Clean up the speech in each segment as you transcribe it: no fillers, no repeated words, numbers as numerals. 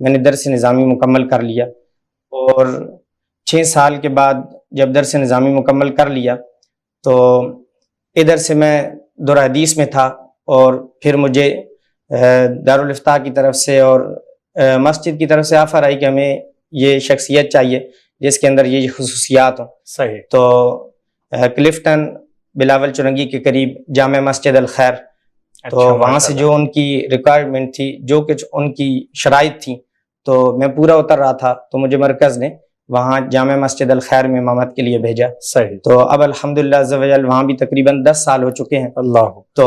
میں نے درس نظامی مکمل کر لیا، اور 6 سال کے بعد جب درس نظامی مکمل کر لیا تو ادھر سے میں دورحدیث میں تھا، اور پھر مجھے دارالافتاء کی طرف سے اور مسجد کی طرف سے آفر آئی کہ ہمیں یہ شخصیت چاہیے جس کے اندر یہ خصوصیات ہوں۔ صحیح۔ تو کلفٹن بلاول چرنگی کے قریب جامع مسجد الخیر، تو وہاں سے جو ان کی ریکوائرمنٹ تھی، جو کچھ ان کی شرائط تھی، تو میں پورا اتر رہا تھا، تو مجھے مرکز نے وہاں جامع مسجد الخیر میں امامت کے لیے بھیجا۔ صحیح۔ تو اب الحمدللہ عز و جل وہاں بھی تقریباً 10 سال ہو چکے ہیں۔ اللہ۔ تو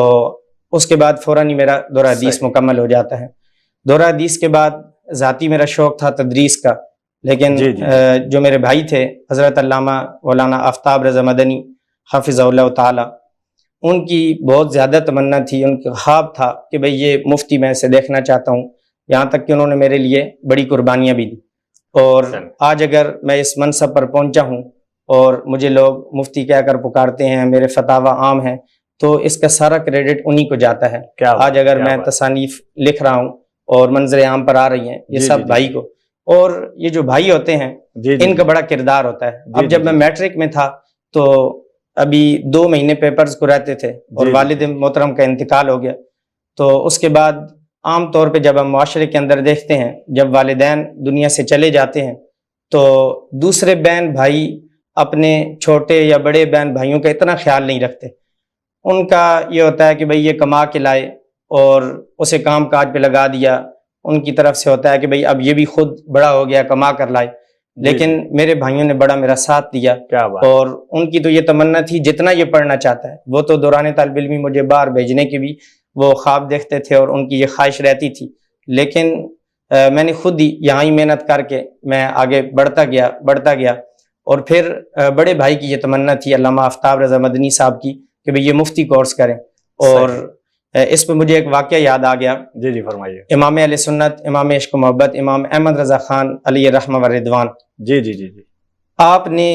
اس کے بعد فوراً ہی میرا دورہ حدیث مکمل ہو جاتا ہے۔ دورہ حدیث کے بعد ذاتی میرا شوق تھا تدریس کا، لیکن جو میرے بھائی تھے حضرت علامہ مولانا آفتاب رضا مدنی حافظہ اللہ تعالی، ان کی بہت زیادہ تمنا تھی، ان کا خواب تھا کہ بھئی یہ مفتی میں اسے دیکھنا چاہتا ہوں، یہاں تک کہ انہوں نے میرے لیے بڑی قربانیاں بھی دی، اور آج اگر میں اس منصب پر پہنچا ہوں اور مجھے لوگ مفتی کہہ کر پکارتے ہیں، میرے فتاوی عام ہیں، تو اس کا سارا کریڈٹ انہی کو جاتا ہے۔ آج اگر میں تصانیف لکھ رہا ہوں اور منظر عام پر آ رہی ہیں، یہ سب بھائی کو، اور یہ جو بھائی ہوتے ہیں ان کا بڑا کردار ہوتا ہے۔ اب جب میں میٹرک میں تھا تو ابھی 2 مہینے پیپرز کو رہتے تھے، اور والد محترم کا انتقال ہو گیا، تو اس کے بعد عام طور پہ جب ہم معاشرے کے اندر دیکھتے ہیں، جب والدین دنیا سے چلے جاتے ہیں تو دوسرے بہن بھائی اپنے چھوٹے یا بڑے بہن بھائیوں کا اتنا خیال نہیں رکھتے۔ ان کا یہ ہوتا ہے کہ بھئی یہ کما کے لائے اور اسے کام کاج پہ لگا دیا، ان کی طرف سے ہوتا ہے کہ بھئی اب یہ بھی خود بڑا ہو گیا، کما کر لائے۔ لیکن میرے بھائیوں نے بڑا میرا ساتھ دیا، اور ان کی تو یہ تمنا تھی جتنا یہ پڑھنا چاہتا ہے، وہ تو دوران طالب علمی مجھے باہر بھیجنے کی بھی وہ خواب دیکھتے تھے اور ان کی یہ خواہش رہتی تھی، لیکن میں نے خود ہی یہاں ہی محنت کر کے میں آگے بڑھتا گیا، اور پھر بڑے بھائی کی یہ تمنا تھی علامہ آفتاب رضا مدنی صاحب کی کہ بھئی یہ مفتی کورس کریں، اور اس پہ مجھے ایک واقعہ یاد آ گیا۔ جی فرمائیے۔ امام اہل سنت، امام عشق و محبت، امام احمد رضا خان علیہ رحمہ و رضوان، جی آپ نے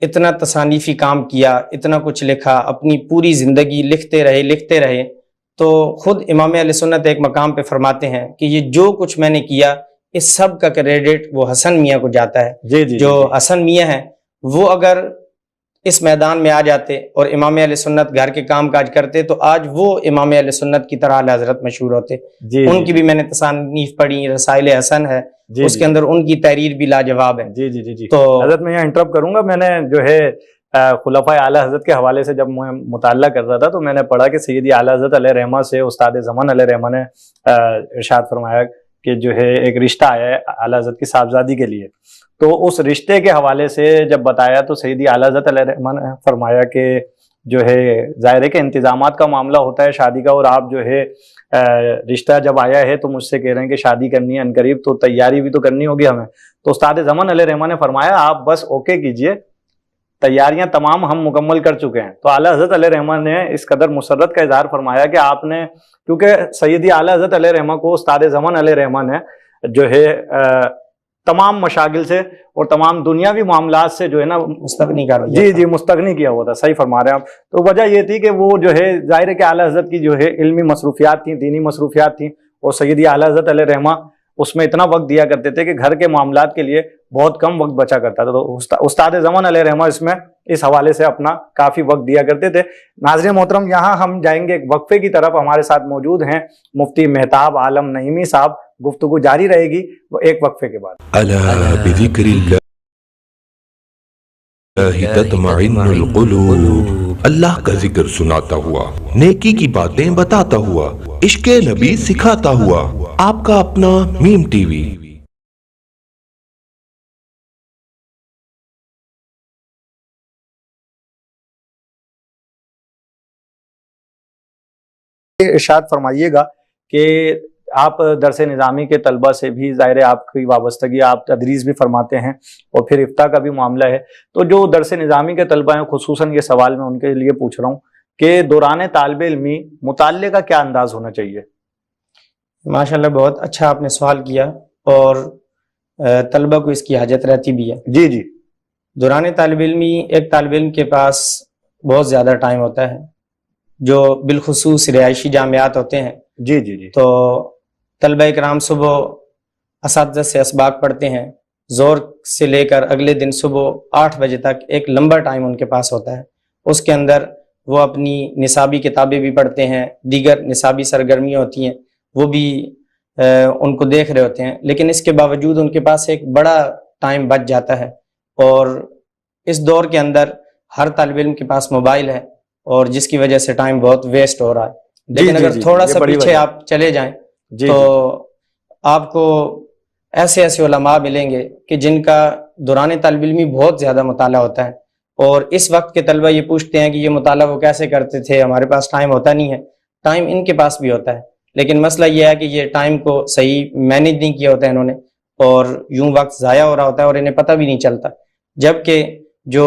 اتنا تصانیفی کام کیا، اتنا کچھ لکھا، اپنی پوری زندگی لکھتے رہے، تو خود امام اہل سنت ایک مقام پہ فرماتے ہیں کہ یہ جو کچھ میں نے کیا اس سب کا کریڈٹ وہ حسن میاں کو جاتا ہے۔ جو حسن میاں ہیں وہ اگر اس میدان میں آ جاتے اور امام اہل سنت گھر کے کام کاج کرتے تو آج وہ امام اہل سنت کی طرح اعلی حضرت مشہور ہوتے۔ ان کی بھی میں نے تصانیف پڑھی، رسائل حسن ہے، اس کے اندر ان کی تحریر بھی لاجواب ہے۔ جی تو حضرت میں یہاں انٹرپٹ کروں گا، میں نے جو ہے خلفائے اعلی حضرت کے حوالے سے جب میں مطالعہ کر رہا تھا تو میں نے پڑھا کہ سیدی اعلی حضرت علیہ رحمہ سے استاد زمان علیہ رحمہ نے ارشاد فرمایا کہ جو ہے ایک رشتہ آیا ہے اعلی حضرت کی صاحبزادی کے لیے، تو اس رشتے کے حوالے سے جب بتایا تو سیدی اعلی حضرت علیہ رحمہ نے فرمایا کہ جو ہے ظاہر ہے کہ انتظامات کا معاملہ ہوتا ہے شادی کا، اور آپ جو ہے رشتہ جب آیا ہے تو مجھ سے کہہ رہے ہیں کہ شادی کرنی ہے عنقریب، تو تیاری بھی تو کرنی ہوگی ہمیں۔ تو استاد زمان علیہ رحمہ نے فرمایا آپ بس اوکے کیجئے، تیاریاں تمام ہم مکمل کر چکے ہیں۔ تو اعلیٰ حضرت علیہ رحمہ نے اس قدر مسرت کا اظہار فرمایا کہ آپ نے، کیونکہ سیدی اعلیٰ حضرت علیہ رحمہ کو استاد زمان علیہ رحمہ نے جو ہے تمام مشاغل سے اور تمام دنیاوی معاملات سے جو ہے نا مستغنی کر دیا۔ جی مستغنی کیا ہوا تھا، صحیح فرما رہے ہیں آپ۔ تو وجہ یہ تھی کہ وہ جو ہے ظاہر ہے کہ اعلیٰ حضرت کی جو ہے علمی مصروفیات تھیں، دینی مصروفیات تھیں، اور سیدی اعلیٰ حضرت علیہ رحمہ اس میں اتنا وقت دیا کرتے تھے کہ گھر کے معاملات کے لیے بہت کم وقت بچا کرتا تھا۔ تو استاد زمان علیہ رحمہ اس میں اس حوالے سے اپنا کافی وقت دیا کرتے تھے۔ ناظرین محترم، یہاں ہم جائیں گے ایک وقفے کی طرف، ہمارے ساتھ موجود ہیں مفتی مہتاب عالم نعیمی صاحب، گفتگو جاری رہے گی وہ ایک وقفے کے بعد۔ الا بذکر اللہ تطمئن القلوب، اللہ کا ذکر سناتا ہوا، نیکی کی باتیں بتاتا ہوا، عشق نبی سکھاتا ہوا، آپ کا اپنا میم ٹی وی۔ ارشاد فرمائیے گا کہ آپ درس نظامی کے طلبہ سے بھی ظاہر ہے آپ کی وابستگی، آپ تدریس بھی فرماتے ہیں اور پھر افتاء کا بھی معاملہ ہے، تو جو درس نظامی کے طلبہ ہیں خصوصاً یہ سوال میں ان کے لیے پوچھ رہا ہوں کہ دوران طالب علمی مطالعے کا کیا انداز ہونا چاہیے؟ ماشاءاللہ بہت اچھا آپ نے سوال کیا، اور طلبہ کو اس کی حاجت رہتی بھی ہے۔ جی دوران طالب علمی ایک طالب علم کے پاس بہت زیادہ ٹائم ہوتا ہے، جو بالخصوص رہائشی جامعات ہوتے ہیں۔ جی تو طلبہ اکرام صبح اساتذہ سے اسباق پڑھتے ہیں، زور سے لے کر اگلے دن صبح 8 بجے تک ایک لمبا ٹائم ان کے پاس ہوتا ہے. اس کے اندر وہ اپنی نصابی کتابیں بھی پڑھتے ہیں، دیگر نصابی سرگرمیاں ہوتی ہیں وہ بھی ان کو دیکھ رہے ہوتے ہیں، لیکن اس کے باوجود ان کے پاس ایک بڑا ٹائم بچ جاتا ہے. اور اس دور کے اندر ہر طالب علم کے پاس موبائل ہے، اور جس کی وجہ سے ٹائم بہت ویسٹ ہو رہا ہے. لیکن اگر تھوڑا سا پیچھے آپ چلے جائیں تو آپ کو ایسے ایسے علماء ملیں گے کہ جن کا دوران طالب علمی بہت زیادہ مطالعہ ہوتا ہے، اور اس وقت کے طلبہ یہ پوچھتے ہیں کہ یہ مطالعہ وہ کیسے کرتے تھے، ہمارے پاس ٹائم ہوتا نہیں ہے. ٹائم ان کے پاس بھی ہوتا ہے، لیکن مسئلہ یہ ہے کہ یہ ٹائم کو صحیح مینیج نہیں کیا ہوتا ہے انہوں نے، اور یوں وقت ضائع ہو رہا ہوتا ہے اور انہیں پتہ بھی نہیں چلتا. جبکہ جو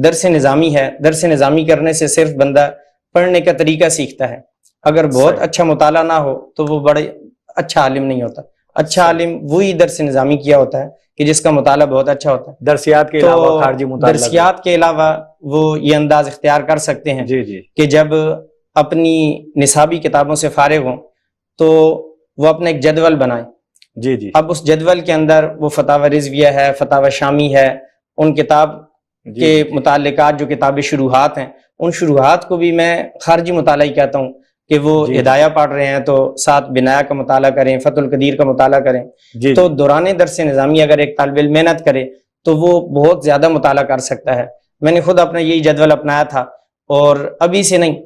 درس نظامی ہے، درس نظامی کرنے سے صرف بندہ پڑھنے کا طریقہ سیکھتا ہے. اگر بہت اچھا مطالعہ نہ ہو تو وہ بڑے اچھا عالم نہیں ہوتا. اچھا عالم وہی درس نظامی کیا ہوتا ہے کہ جس کا مطالعہ بہت اچھا ہوتا ہے. درسیات کے علاوہ خارجی مطالعہ، درسیات کے علاوہ وہ یہ انداز اختیار کر سکتے ہیں کہ جب اپنی نصابی کتابوں سے فارغ ہوں تو وہ اپنا ایک جدول بنائیں. اب اس جدول کے اندر وہ فتاوی رضویہ ہے، فتاوی شامی ہے، ان کتاب کے متعلقات جو کتاب شروحات ہیں، ان شروحات کو بھی میں خارجی مطالعہ ہی کہتا ہوں کہ وہ ہدایہ پڑھ رہے ہیں تو ساتھ بنایا کا مطالعہ کریں، فتح القدیر کا مطالعہ کریں. تو دوران درس نظامی اگر ایک طالب علم محنت کرے تو وہ بہت زیادہ مطالعہ کر سکتا ہے. میں نے خود اپنا یہی جدول اپنایا تھا، اور ابھی سے نہیں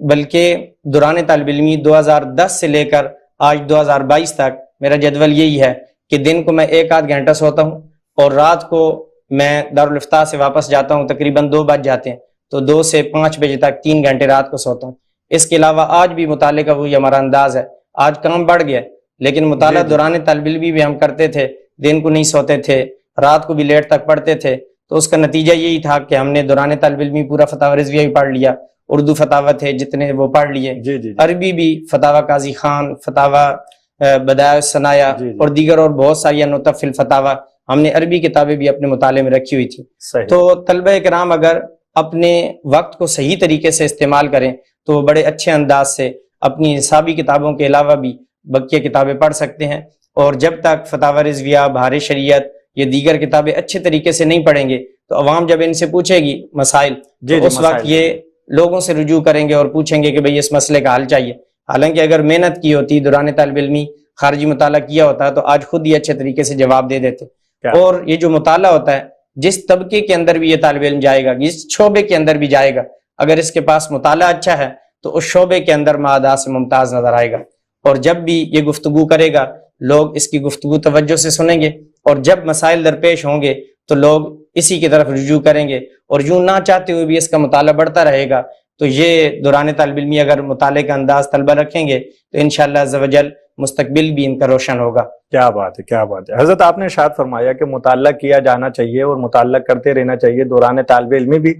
بلکہ دوران طالب علمی 2010 سے لے کر آج 2022 تک میرا جدول یہی ہے کہ دن کو میں 1-8 گھنٹہ سوتا ہوں، اور رات کو میں دارالفتاح سے واپس جاتا ہوں تقریباً 2 بج جاتے ہیں، تو 2 سے 5 بجے تک 3 گھنٹے رات کو سوتا ہوں. اس کے علاوہ آج بھی مطالعے کا وہی ہمارا انداز ہے. آج کام بڑھ گیا، لیکن مطالعہ دوران طالب علمی بھی ہم کرتے تھے، دن کو نہیں سوتے تھے، رات کو بھی لیٹ تک پڑھتے تھے. تو اس کا نتیجہ یہی تھا کہ ہم نے دوران طالب علمی پورا فتاوی رضویہ بھی پڑھ لیا، اردو فتاوی تھے جتنے وہ پڑھ لیے، عربی بھی فتاوی قاضی خان، فتاوی بدائع الثنایا اور دیگر اور بہت ساری نطف فی الفتاوی ہم نے عربی کتابیں بھی اپنے مطالعے میں رکھی ہوئی تھی. تو طلبہ کرام اگر اپنے وقت کو صحیح طریقے سے استعمال کریں تو وہ بڑے اچھے انداز سے اپنی نصابی کتابوں کے علاوہ بھی بقیہ کتابیں پڑھ سکتے ہیں. اور جب تک فتاوی رضویہ، بہار شریعت یہ دیگر کتابیں اچھے طریقے سے نہیں پڑھیں گے تو عوام جب ان سے پوچھے گی مسائل تو اس وقت یہ لوگوں سے رجوع کریں گے اور پوچھیں گے کہ بھئی اس مسئلے کا حل چاہیے. حالانکہ اگر محنت کی ہوتی، دوران طالب علمی خارجی مطالعہ کیا ہوتا تو آج خود ہی اچھے طریقے سے جواب دے دیتے. اور یہ جو مطالعہ ہوتا ہے جس طبقے کے اندر بھی یہ طالب علم جائے گا، جس شعبے کے اندر بھی جائے گا، اگر اس کے پاس مطالعہ اچھا ہے تو اس شعبے کے اندر معدات سے ممتاز نظر آئے گا. اور جب بھی یہ گفتگو کرے گا لوگ اس کی گفتگو توجہ سے سنیں گے، اور جب مسائل درپیش ہوں گے تو لوگ اسی کی طرف رجوع کریں گے، اور یوں نہ چاہتے ہوئے بھی اس کا مطالعہ بڑھتا رہے گا. تو یہ دوران طالب علمی اگر مطالعے کا انداز طلبہ رکھیں گے تو انشاءاللہ عز و جل مستقبل بھی ان کا روشن ہوگا. کیا بات ہے، کیا بات ہے. حضرت آپ نے ارشاد فرمایا کہ مطالعہ کیا جانا چاہیے اور مطالعہ کرتے رہنا چاہیے دوران طالب علمی بھی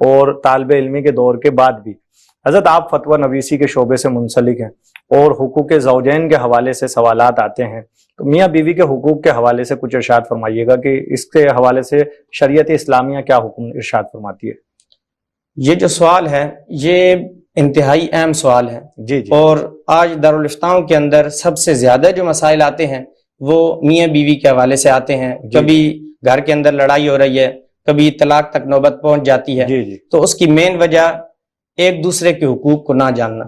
اور طالب علمی کے دور کے بعد بھی. حضرت آپ فتویٰ نویسی کے شعبے سے منسلک ہیں اور حقوق زوجین کے حوالے سے سوالات آتے ہیں، تو میاں بیوی کے حقوق کے حوالے سے کچھ ارشاد فرمائیے گا کہ اس کے حوالے سے شریعت اسلامیہ کیا حکم ارشاد فرماتی ہے؟ یہ جو سوال ہے یہ انتہائی اہم سوال ہے. اور آج دارالفتاؤں کے اندر سب سے زیادہ جو مسائل آتے ہیں وہ میاں بیوی کے حوالے سے آتے ہیں. کبھی گھر کے اندر لڑائی ہو رہی ہے، کبھی طلاق تک نوبت پہنچ جاتی ہے. تو اس کی مین وجہ ایک دوسرے کے حقوق کو نہ جاننا.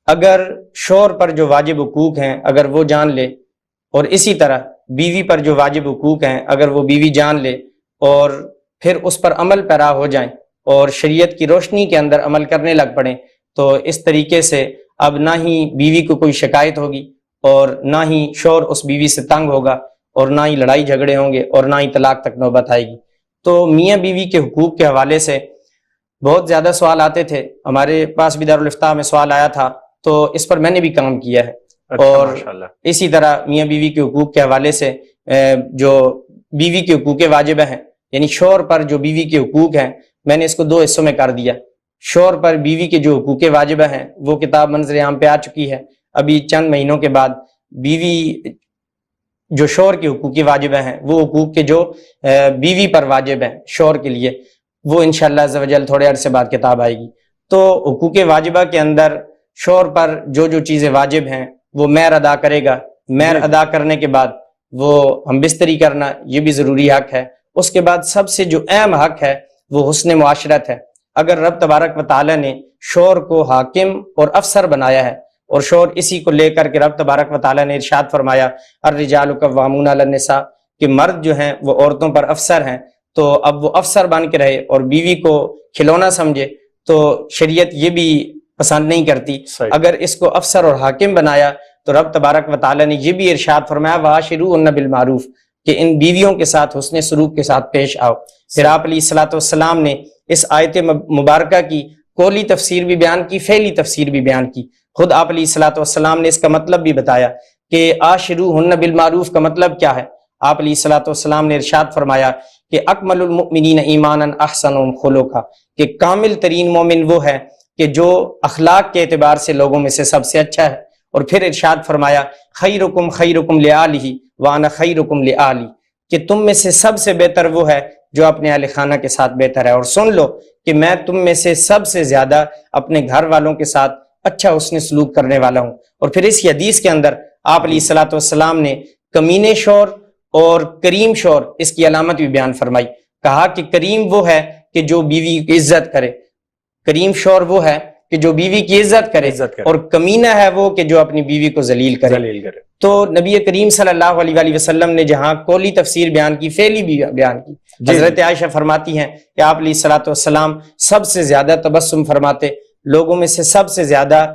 اگر شوہر پر جو واجب حقوق ہیں اگر وہ جان لے، اور اسی طرح بیوی پر جو واجب حقوق ہیں اگر وہ بیوی جان لے اور پھر اس پر عمل پیرا ہو جائیں اور شریعت کی روشنی کے اندر عمل کرنے لگ پڑیں، تو اس طریقے سے اب نہ ہی بیوی کو کوئی شکایت ہوگی اور نہ ہی شوہر اس بیوی سے تنگ ہوگا اور نہ ہی لڑائی جھگڑے ہوں گے اور نہ ہی طلاق تک نوبت آئے گی. تو میاں بیوی کے حقوق کے حوالے سے بہت زیادہ سوال آتے تھے. ہمارے پاس بھی دارالفتاء میں سوال آیا تھا تو اس پر میں نے بھی کام کیا ہے. اور اسی طرح میاں بیوی کے حقوق کے حوالے سے جو بیوی کے حقوق واجبہ ہیں، یعنی شوہر پر جو بیوی کے حقوق ہیں، میں نے اس کو 2 حصوں میں کر دیا. شوہر پر بیوی کے جو حقوق واجبہ ہیں وہ کتاب منظر عام پہ آ چکی ہے. ابھی چند مہینوں کے بعد بیوی جو شوہر کے حقوق واجبہ ہیں، وہ حقوق کے جو بیوی پر واجب ہیں شوہر کے لیے، وہ انشاءاللہ عز و جل تھوڑے عرصے بعد کتاب آئے گی. تو حقوق واجبہ کے اندر شوہر پر جو چیزیں واجب ہیں وہ مہر ادا کرے گا. مہر ادا کرنے کے بعد وہ ہم بستری کرنا یہ بھی ضروری حق ہے. اس کے بعد سب سے جو اہم حق ہے وہ حسن معاشرت ہے. اگر رب تبارک و تعالیٰ نے شوہر کو حاکم اور افسر بنایا ہے اور شوہر اسی کو لے کر کے رب تبارک و تعالیٰ نے ارشاد فرمایا الرجال قوامون علی النساء کہ مرد جو ہیں وہ عورتوں پر افسر ہیں، تو اب وہ افسر بن کے رہے اور بیوی کو کھلونا سمجھے تو شریعت یہ بھی پسند نہیں کرتی. اگر اس کو افسر اور حاکم بنایا تو رب تبارک و تعالیٰ نے یہ بھی ارشاد فرمایا وعاشروہن بالمعروف کہ ان بیویوں کے ساتھ حسن سلوک کے ساتھ پیش آؤ. پھر آپ علیہ الصلوۃ والسلام نے اس آیت مبارکہ کی قولی تفسیر بھی بیان کی، فعلی تفسیر بھی بیان کی. خود آپ علیہ الصلوۃ والسلام نے اس کا مطلب بھی بتایا کہ عاشروہن بالمعروف کا مطلب کیا ہے. آپ علیہ الصلوۃ والسلام نے ارشاد فرمایا کہ اکمل المؤمنین ایمانا احسنهم خلقا کہ کامل ترین مومن وہ ہے کہ جو اخلاق کے اعتبار سے لوگوں میں سے سب سے اچھا ہے. اور پھر ارشاد فرمایا خیرکم خیرکم لآلہ وانا خیرکم لآلی کہ تم میں سے سب سے بہتر وہ ہے جو اپنے اہل خانہ کے ساتھ بہتر ہے. اور سن لو کہ میں تم میں سے سب سے زیادہ اپنے گھر والوں کے ساتھ اچھا حسن سلوک کرنے والا ہوں. اور پھر اس حدیث کے اندر آپ علیہ الصلوۃ والسلام نے کمینے شوہر اور کریم شوہر اس کی علامت بھی بیان فرمائی. کہا کہ کریم وہ ہے کہ جو بیوی کی عزت کرے، کریم شوہر وہ ہے کہ جو بیوی کی عزت کرے اور کمینہ ہے وہ کہ جو اپنی بیوی کو ذلیل کرے. تو نبی کریم صلی اللہ علیہ وآلہ وسلم نے جہاں قولی تفسیر بیان کی، فعلی بھی بیان کی. حضرت عائشہ فرماتی ہیں کہ آپ علیہ الصلوۃ والسلام سب سے زیادہ تبسم فرماتے، لوگوں میں سے سب سے زیادہ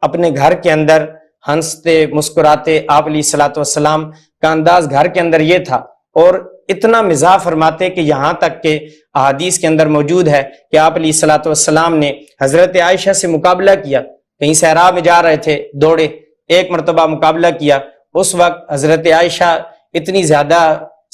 اپنے گھر کے اندر ہنستے مسکراتے. آپ علیہ الصلوۃ والسلام کا انداز گھر کے اندر یہ تھا اور اتنا مزاح فرماتے کہ یہاں تک کہ احادیث کے اندر موجود ہے کہ آپ علیہ الصلوۃ والسلام نے حضرت عائشہ سے مقابلہ کیا. کہیں صحرا میں جا رہے تھے، دوڑے، ایک مرتبہ مقابلہ کیا. اس وقت حضرت عائشہ اتنی زیادہ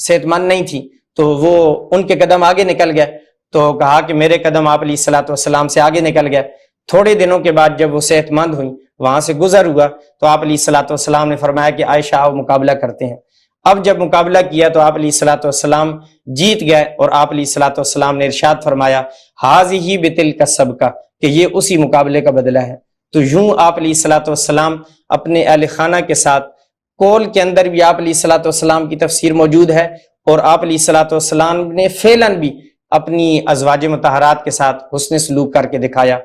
صحت مند نہیں تھی تو وہ ان کے قدم آگے نکل گئے، تو کہا کہ میرے قدم آپ علیہ الصلوۃ والسلام سے آگے نکل گئے. تھوڑے دنوں کے بعد جب وہ صحت مند ہوئی، وہاں سے گزر ہوا تو آپ علیہ الصلوۃ والسلام نے فرمایا کہ عائشہ آؤ مقابلہ کرتے ہیں. اب جب مقابلہ کیا تو آپ علیہ الصلوۃ والسلام جیت گئے اور آپ علیہ الصلوۃ والسلام نے ارشاد فرمایا ھذہ بتلک السبقہ کہ یہ اسی مقابلے کا بدلہ ہے. تو یوں آپ علیہ الصلوۃ والسلام اپنے اہل خانہ کے ساتھ، قول کے اندر بھی آپ علیہ الصلوۃ والسلام کی تفسیر موجود ہے اور آپ علیہ الصلوۃ والسلام نے فعلاً بھی اپنی ازواج مطہرات کے ساتھ حسن سلوک کر کے دکھایا.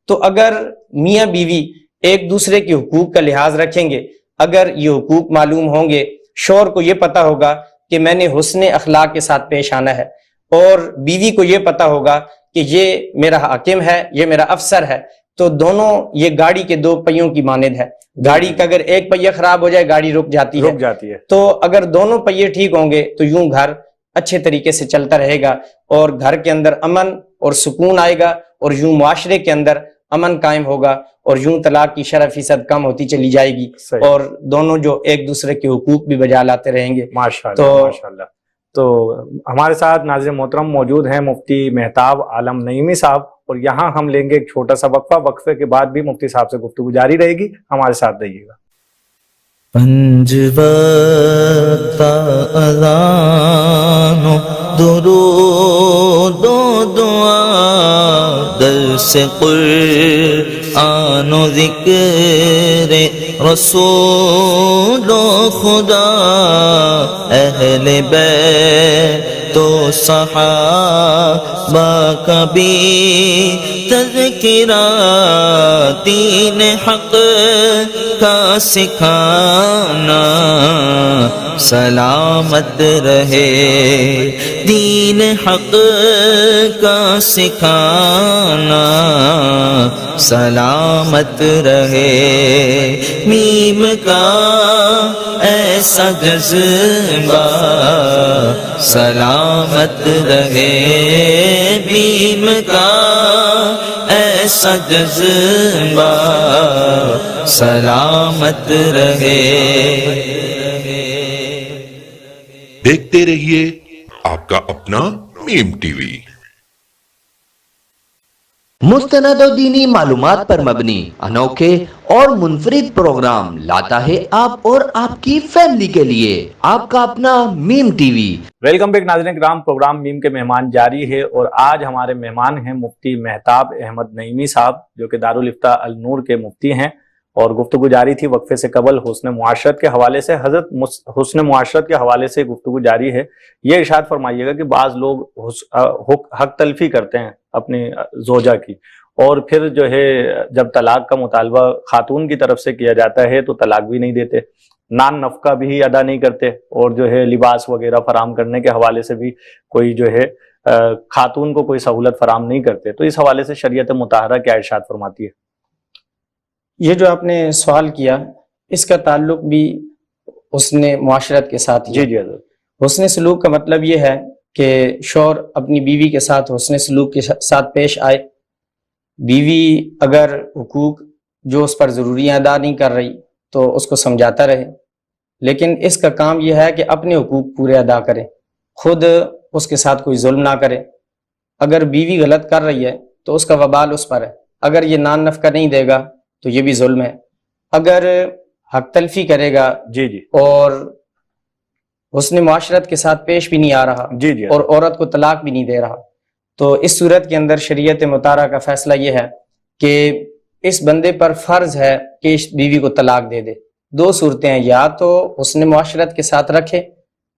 تو اگر میاں بیوی ایک دوسرے کے حقوق کا لحاظ رکھیں گے، اگر یہ حقوق معلوم ہوں گے، شوہر کو یہ پتا ہوگا کہ میں نے حسن اخلاق کے ساتھ پیش آنا ہے اور بیوی کو یہ پتا ہوگا کہ یہ میرا حاکم ہے، یہ میرا افسر ہے، تو دونوں یہ گاڑی کے دو پہیوں کی مانند ہے. گاڑی کا اگر ایک پہیہ خراب ہو جائے گاڑی رک جاتی ہے. تو اگر دونوں پہیے ٹھیک ہوں گے تو یوں گھر اچھے طریقے سے چلتا رہے گا اور گھر کے اندر امن اور سکون آئے گا اور یوں معاشرے کے اندر امن قائم ہوگا اور یوں طلاق کی شرح فیصد کم ہوتی چلی جائے گی اور دونوں جو ایک دوسرے کے حقوق بھی بجا لاتے رہیں گے. ماشاءاللہ. تو ہمارے ساتھ ناظرین محترم موجود ہیں مفتی مہتاب عالم نعیمی صاحب، اور یہاں ہم لیں گے ایک چھوٹا سا وقفہ. وقفے کے بعد بھی مفتی صاحب سے گفتگو جاری رہے گی، ہمارے ساتھ رہیے گا. پنج وقت اذان و درود و دعا درس قرآن و ذکر رسول و خدا اہل بیت و صحابہ کا بھی تذکرہ دین حق کا سکھانا سلامت رہے دین حق کا سکھانا سلامت رہے میم کا ایسا جذبہ سلامت رہے میم کا ایسا جذبہ سلامت رہے. دیکھتے رہیے آپ کا اپنا میم ٹی وی. مستند و دینی معلومات پر مبنی انوکھے اور منفرد پروگرام لاتا ہے آپ اور آپ کی فیملی کے لیے آپ کا اپنا میم ٹی وی. ویلکم بیک ناظرین کرام، پروگرام میم کے مہمان جاری ہے اور آج ہمارے مہمان ہیں مفتی مہتاب احمد نعیمی صاحب جو کہ دارالفتہ النور کے مفتی ہیں، اور گفتگو جاری تھی وقفے سے قبل حسن معاشرت کے حوالے سے. حضرت حسن معاشرت کے حوالے سے گفتگو جاری ہے. یہ ارشاد فرمائیے گا کہ بعض لوگ حق تلفی کرتے ہیں اپنی زوجہ کی, اور پھر جو ہے جب طلاق کا مطالبہ خاتون کی طرف سے کیا جاتا ہے تو طلاق بھی نہیں دیتے, نان نفقہ بھی ادا نہیں کرتے, اور جو ہے لباس وغیرہ فراہم کرنے کے حوالے سے بھی کوئی جو ہے خاتون کو کوئی سہولت فراہم نہیں کرتے. تو اس حوالے سے شریعت مطہرہ کیا ارشاد فرماتی ہے؟ یہ جو آپ نے سوال کیا اس کا تعلق بھی حسن معاشرت کے ساتھ ہی ہے. جی حضرت. حسن سلوک کا مطلب یہ ہے کہ شوہر اپنی بیوی کے ساتھ حسن سلوک کے ساتھ پیش آئے. بیوی اگر حقوق جو اس پر ضروریاں ادا نہیں کر رہی تو اس کو سمجھاتا رہے, لیکن اس کا کام یہ ہے کہ اپنے حقوق پورے ادا کرے, خود اس کے ساتھ کوئی ظلم نہ کرے. اگر بیوی غلط کر رہی ہے تو اس کا وبال اس پر ہے. اگر یہ نان نفقہ نہیں دے گا تو یہ بھی ظلم ہے. اگر حق تلفی کرے گا جی اور حسن معاشرت کے ساتھ پیش بھی نہیں آ رہا جی اور عورت کو طلاق بھی نہیں دے رہا, تو اس صورت کے اندر شریعت مطہرہ کا فیصلہ یہ ہے کہ اس بندے پر فرض ہے کہ اس بیوی کو طلاق دے دے. دو صورتیں ہیں, یا تو حسن معاشرت کے ساتھ رکھے,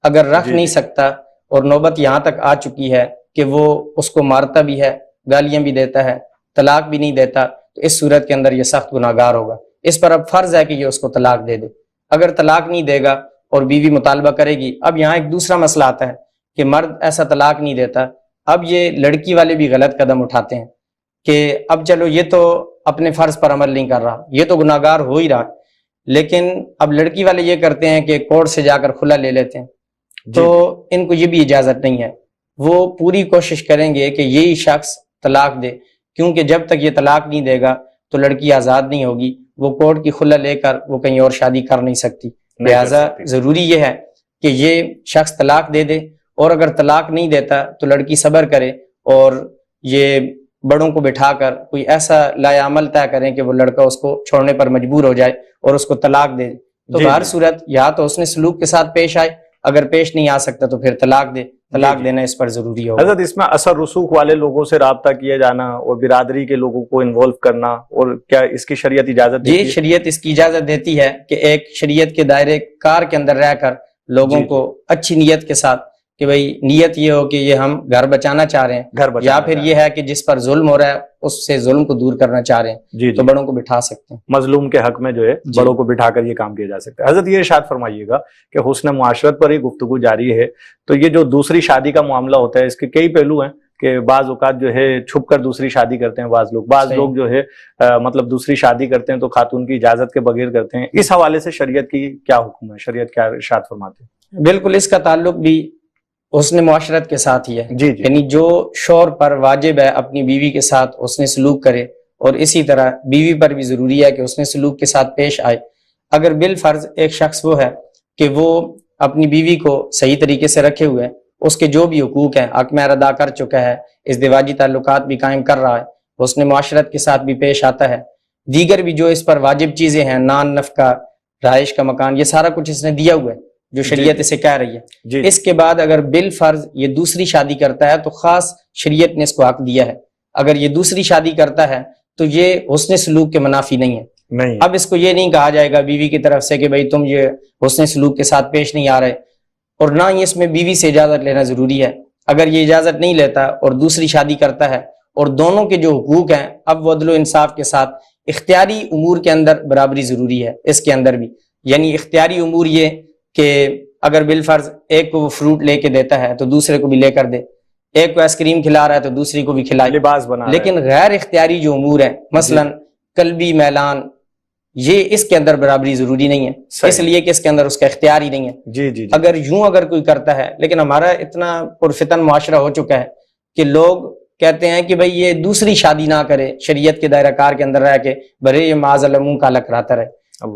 اگر رکھ نہیں سکتا اور نوبت یہاں تک آ چکی ہے کہ وہ اس کو مارتا بھی ہے, گالیاں بھی دیتا ہے, طلاق بھی نہیں دیتا, تو اس صورت کے اندر یہ سخت گناہگار ہوگا. اس پر اب فرض ہے کہ یہ اس کو طلاق دے دے. اگر طلاق نہیں دے گا اور بیوی مطالبہ کرے گی, اب یہاں ایک دوسرا مسئلہ آتا ہے کہ مرد ایسا طلاق نہیں دیتا. اب یہ لڑکی والے بھی غلط قدم اٹھاتے ہیں کہ اب چلو یہ تو اپنے فرض پر عمل نہیں کر رہا, یہ تو گناہگار ہو ہی رہا, لیکن اب لڑکی والے یہ کرتے ہیں کہ کورٹ سے جا کر کھلا لے لیتے ہیں. تو ان کو یہ بھی اجازت نہیں ہے. وہ پوری کوشش کریں گے کہ یہی شخص طلاق دے, کیونکہ جب تک یہ طلاق نہیں دے گا تو لڑکی آزاد نہیں ہوگی, وہ کورٹ کی کھلا لے کر وہ کہیں اور شادی کر نہیں سکتی. لہٰذا ضروری یہ ہے کہ یہ شخص طلاق دے دے, اور اگر طلاق نہیں دیتا تو لڑکی صبر کرے اور یہ بڑوں کو بٹھا کر کوئی ایسا لایا عمل طے کریں کہ وہ لڑکا اس کو چھوڑنے پر مجبور ہو جائے اور اس کو طلاق دے. تو بہر صورت یا تو اس نے سلوک کے ساتھ پیش آئے, اگر پیش نہیں آ سکتا تو پھر طلاق دے. طلاق دینا اس پر ضروری ہوگا. حضرت اس میں اثر رسوخ والے لوگوں سے رابطہ کیا جانا اور برادری کے لوگوں کو انوالو کرنا, اور کیا اس کی شریعت اجازت دیتی ہے؟ جی, شریعت اس کی اجازت دیتی ہے کہ ایک شریعت کے دائرے کار کے اندر رہ کر لوگوں کو اچھی نیت کے ساتھ, کہ بھئی نیت یہ ہو کہ یہ ہم گھر بچانا چاہ رہے ہیں, یا پھر یہ ہے کہ جس پر ظلم ہو رہا ہے اس سے ظلم کو دور کرنا چاہ رہے ہیں, تو بڑوں کو بٹھا سکتے ہیں. مظلوم کے حق میں جو ہے بڑوں کو بٹھا کر یہ کام کیا جا سکتا ہے. حضرت یہ ارشاد فرمائیے گا کہ حسن معاشرت پر ہی گفتگو جاری ہے, تو یہ جو دوسری شادی کا معاملہ ہوتا ہے اس کے کئی پہلو ہیں کہ بعض اوقات جو ہے چھپ کر دوسری شادی کرتے ہیں بعض لوگ جو ہے مطلب دوسری شادی کرتے ہیں تو خاتون کی اجازت کے بغیر کرتے ہیں. اس حوالے سے شریعت کی کیا حکم ہے, شریعت کیا ارشاد فرماتے ہیں؟ بالکل اس کا تعلق بھی حسن معاشرت کے ساتھ ہی ہے. یعنی جو شوہر پر واجب ہے اپنی بیوی کے ساتھ حسن سلوک کرے, اور اسی طرح بیوی پر بھی ضروری ہے کہ حسن سلوک کے ساتھ پیش آئے. اگر بالفرض ایک شخص وہ ہے کہ وہ اپنی بیوی کو صحیح طریقے سے رکھے ہوئے, اس کے جو بھی حقوق ہیں حق میں ادا کر چکا ہے, ازدواجی تعلقات بھی قائم کر رہا ہے, حسن معاشرت کے ساتھ بھی پیش آتا ہے, دیگر بھی جو اس پر واجب چیزیں ہیں, نان نفقہ, رہائش کا مکان, یہ سارا کچھ اس نے دیا ہوا ہے جو شریعت اسے کہہ رہی ہے. اس کے بعد اگر بالفرض یہ دوسری شادی کرتا ہے تو خاص شریعت نے اس کو حق دیا ہے. اگر یہ دوسری شادی کرتا ہے تو یہ حسن سلوک کے منافی نہیں ہے. اب اس کو یہ نہیں کہا جائے گا بیوی کی طرف سے کہ بھئی تم یہ حسن سلوک کے ساتھ پیش نہیں آ رہے, اور نہ ہی اس میں بیوی سے اجازت لینا ضروری ہے. اگر یہ اجازت نہیں لیتا اور دوسری شادی کرتا ہے, اور دونوں کے جو حقوق ہیں اب وہ عدل و انصاف کے ساتھ اختیاری امور کے اندر برابری ضروری ہے. اس کے اندر بھی یعنی اختیاری امور یہ کہ اگر بالفرض ایک کو وہ فروٹ لے کے دیتا ہے تو دوسرے کو بھی لے کر دے, ایک کو آئس کریم کھلا رہا ہے تو دوسری کو بھی کھلائے, لباس بنا. لیکن غیر اختیاری جو امور ہیں مثلا قلبی میلان, یہ اس کے اندر برابری ضروری نہیں ہے, اس لیے کہ اس کے اندر اس کا اختیار ہی نہیں ہے. اگر یوں اگر کوئی کرتا ہے, لیکن ہمارا اتنا پرفتن معاشرہ ہو چکا ہے کہ لوگ کہتے ہیں کہ بھئی یہ دوسری شادی نہ کرے, شریعت کے دائرہ کار کے اندر رہ کے بھرے یہ معاذ اللہ منہ کالا کراتا رہے.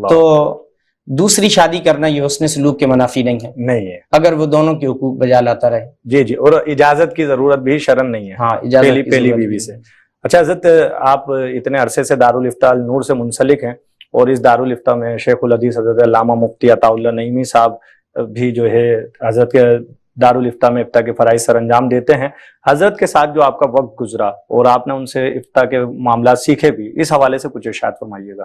تو دوسری شادی کرنا یہ حسن سلوک کے منافی نہیں ہے اگر وہ دونوں کے حقوق بجا لاتا رہے. اور اجازت کی ضرورت بھی شرعن نہیں ہے. ہاں, اجازت پہلی بیوی سے. اچھا حضرت, آپ اتنے عرصے سے دارالفتاء النور سے منسلک ہیں, اور اس دارالفتاء میں شیخ الحدیث حضرت علامہ مفتی عطا اللہ نعیمی صاحب بھی جو ہے حضرت کے دارالفتاء میں افتاء کے فرائض سر انجام دیتے ہیں. حضرت کے ساتھ جو آپ کا وقت گزرا اور آپ نے ان سے افتاء کے معاملات سیکھے بھی, اس حوالے سے کچھ ارشاد فرمائیے گا.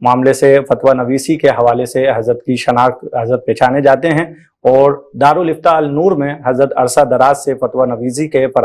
معاملے سے فتویٰ نویسی کے حوالے سے حضرت کی شناخت حضرت پہچانے جاتے ہیں، اور دارالفتاء النور میں حضرت عرصہ دراز سے فتویٰ نویسی کے فرائض